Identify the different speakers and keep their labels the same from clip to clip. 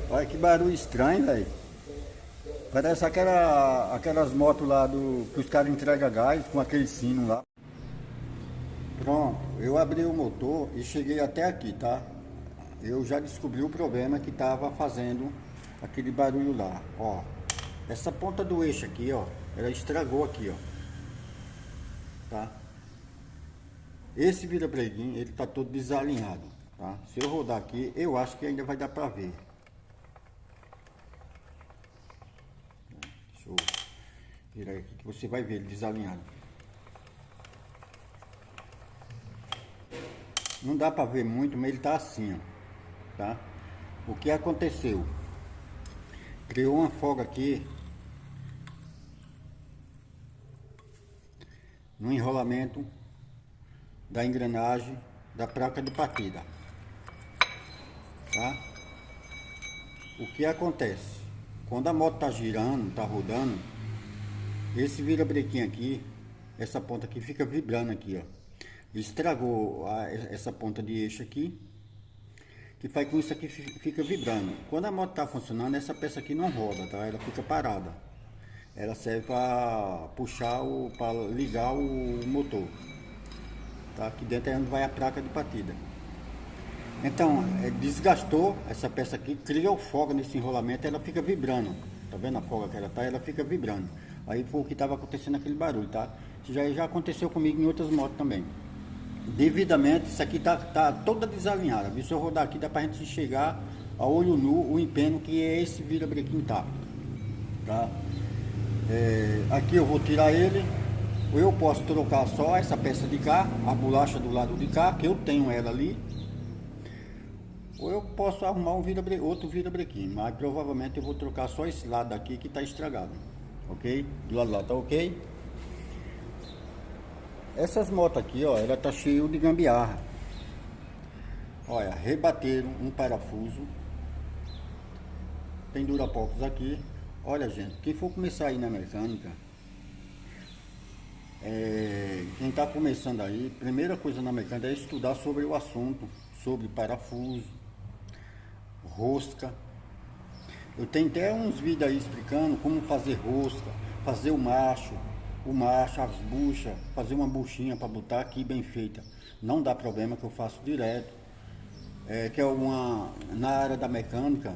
Speaker 1: Olha que barulho estranho, velho. Parece aquelas motos lá que os caras entregam gás com aquele sino lá. Pronto, eu abri o motor e cheguei até aqui, tá? Eu já descobri o problema que estava fazendo aquele barulho lá, ó. Essa ponta do eixo aqui, ó, ela estragou aqui, ó. Tá? Esse virabrequim, ele tá todo desalinhado, tá? Se eu rodar aqui, eu acho que ainda vai dar pra ver. Deixa eu virar aqui que você vai ver ele desalinhado. Não dá pra ver muito, mas ele tá assim, ó, tá? O que aconteceu? Criou uma folga aqui no enrolamento da engrenagem da placa de partida, tá? O que acontece? Quando a moto tá girando, tá rodando, esse virabrequim aqui, essa ponta aqui fica vibrando aqui, ó. Estragou essa ponta de eixo aqui, que faz com isso aqui fica vibrando. Quando a moto tá funcionando, essa peça aqui não roda, tá? Ela fica parada. Ela serve para puxar para ligar o motor, tá? Aqui dentro é onde vai a placa de partida. Então, desgastou essa peça aqui, criou folga nesse enrolamento, ela fica vibrando. Tá vendo a folga que ela tá? Ela fica vibrando. Aí foi o que estava acontecendo aquele barulho, tá? Já aconteceu comigo em outras motos também. Devidamente, isso aqui tá toda desalinhada. Se eu rodar aqui, dá pra gente chegar a olho nu o empenho que é esse virabrequim tá? Aqui eu vou tirar ele. Ou eu posso trocar só essa peça de cá, a bolacha do lado de cá, que eu tenho ela ali. Ou eu posso arrumar outro virabrequim, mas provavelmente eu vou trocar só esse lado aqui que está estragado, ok? Do lado lá tá ok? Essas motos aqui, ó, ela tá cheio de gambiarra. Olha, rebateram um parafuso, tem durapocos aqui. Olha, gente, quem for começar aí na mecânica, quem tá começando aí, primeira coisa na mecânica é estudar sobre o assunto, sobre parafuso, rosca. Eu tenho até uns vídeos aí explicando como fazer rosca, fazer o macho, as buchas, fazer uma buchinha para botar aqui bem feita. Não dá problema, que eu faço direto. Na área da mecânica,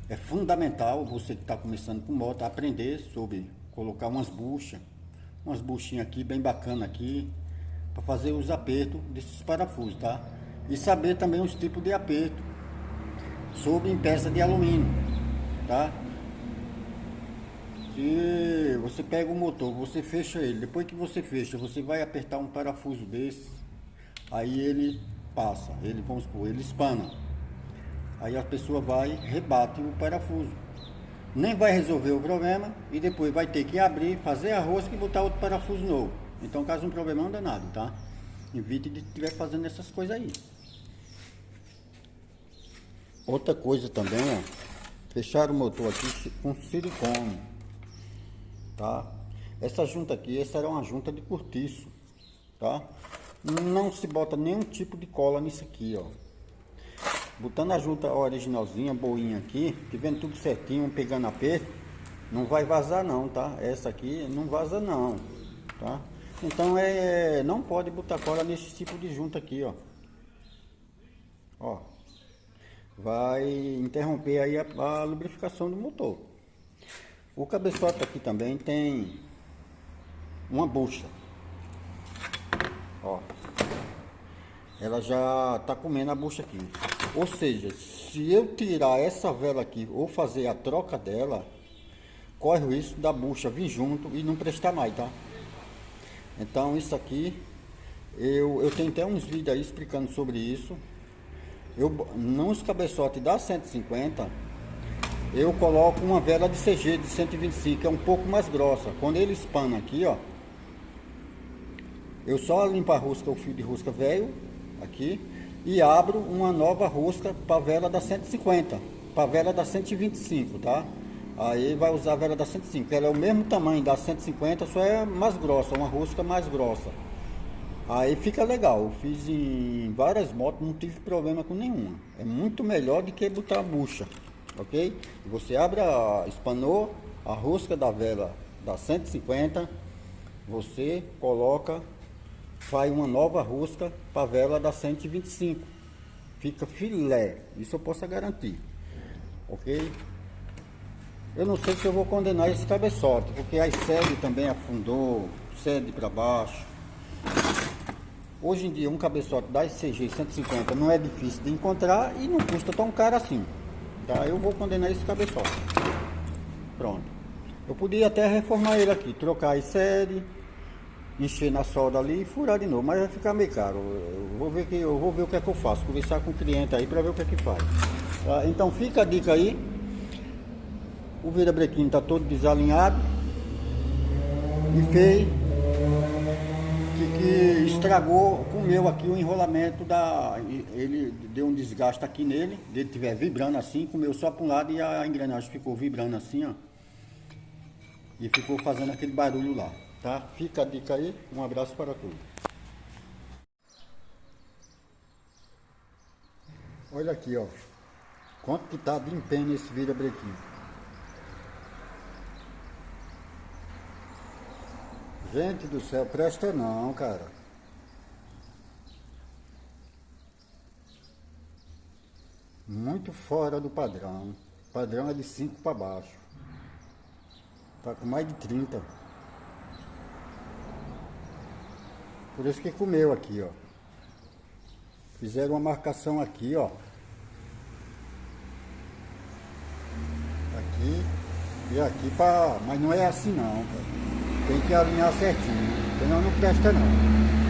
Speaker 1: é fundamental você que está começando com moto aprender sobre colocar umas buchinhas aqui bem bacana aqui, para fazer os apertos desses parafusos, tá? E saber também os tipos de aperto sobre em peça de alumínio, tá? Se você pega o motor, você fecha ele, depois que você fecha, você vai apertar um parafuso desse, aí ele passa, vamos supor, ele espana. Aí a pessoa vai, rebate o parafuso. Nem vai resolver o problema e depois vai ter que abrir, fazer a rosca e botar outro parafuso novo. Então, caso um problema, não dá nada, tá? Evite de estiver fazendo essas coisas aí. Outra coisa também, ó, fechar o motor aqui com silicone, tá? Essa junta aqui, essa era uma junta de cortiço, tá? Não se bota nenhum tipo de cola nisso aqui, ó. Botando a junta originalzinha, boinha aqui, que vendo tudo certinho, pegando aperto, não vai vazar não, tá? Essa aqui não vaza não, tá? Então não pode botar cola nesse tipo de junta aqui, ó. Ó. Vai interromper aí a lubrificação do motor. O cabeçote aqui também tem uma bucha, ó. Ela já tá comendo a bucha aqui. Ou seja, se eu tirar essa vela aqui ou fazer a troca dela, corre o risco da bucha vir junto e não prestar mais, tá? Então isso aqui, eu tenho até uns vídeos aí explicando sobre isso. Nos cabeçotes da 150, eu coloco uma vela de CG de 125, que é um pouco mais grossa. Quando ele espana aqui, ó, eu só limpo a rosca, o fio de rosca velho aqui, e abro uma nova rosca para a vela da 150, para a vela da 125, tá? Aí vai usar a vela da 105, ela é o mesmo tamanho da 150, só é mais grossa, uma rosca mais grossa. Aí fica legal. Eu fiz em várias motos, não tive problema com nenhuma. É muito melhor do que botar a bucha, ok? Você abre espanou a rosca da vela da 150, você coloca, faz uma nova rosca para a vela da 125. Fica filé, isso eu posso garantir, ok? Eu não sei se eu vou condenar esse cabeçote, porque a sede também afundou, sede para baixo. Hoje em dia um cabeçote da SCG 150 não é difícil de encontrar e não custa tão caro assim. Tá? Eu vou condenar esse cabeçote. Pronto. Eu podia até reformar ele aqui, trocar a série, encher na solda ali e furar de novo, mas vai ficar meio caro. Eu vou ver o que é que eu faço, conversar com o cliente aí para ver o que é que faz. Tá? Então fica a dica aí. O virabrequim está todo desalinhado e feio. Que estragou, comeu aqui o enrolamento ele deu um desgaste aqui nele, ele estiver vibrando assim, comeu só para um lado e a engrenagem ficou vibrando assim, ó, e ficou fazendo aquele barulho lá, tá? Fica a dica aí, um abraço para todos. Olha aqui, ó, quanto que tá de empenho esse virabrequim. Gente do céu, presta não, cara. Muito fora do padrão. O padrão é de 5 para baixo. Tá com mais de 30. Por isso que comeu aqui, ó. Fizeram uma marcação aqui, ó. Aqui e aqui para... Mas não é assim não, cara. Tem que alinhar certinho. Senão não presta não.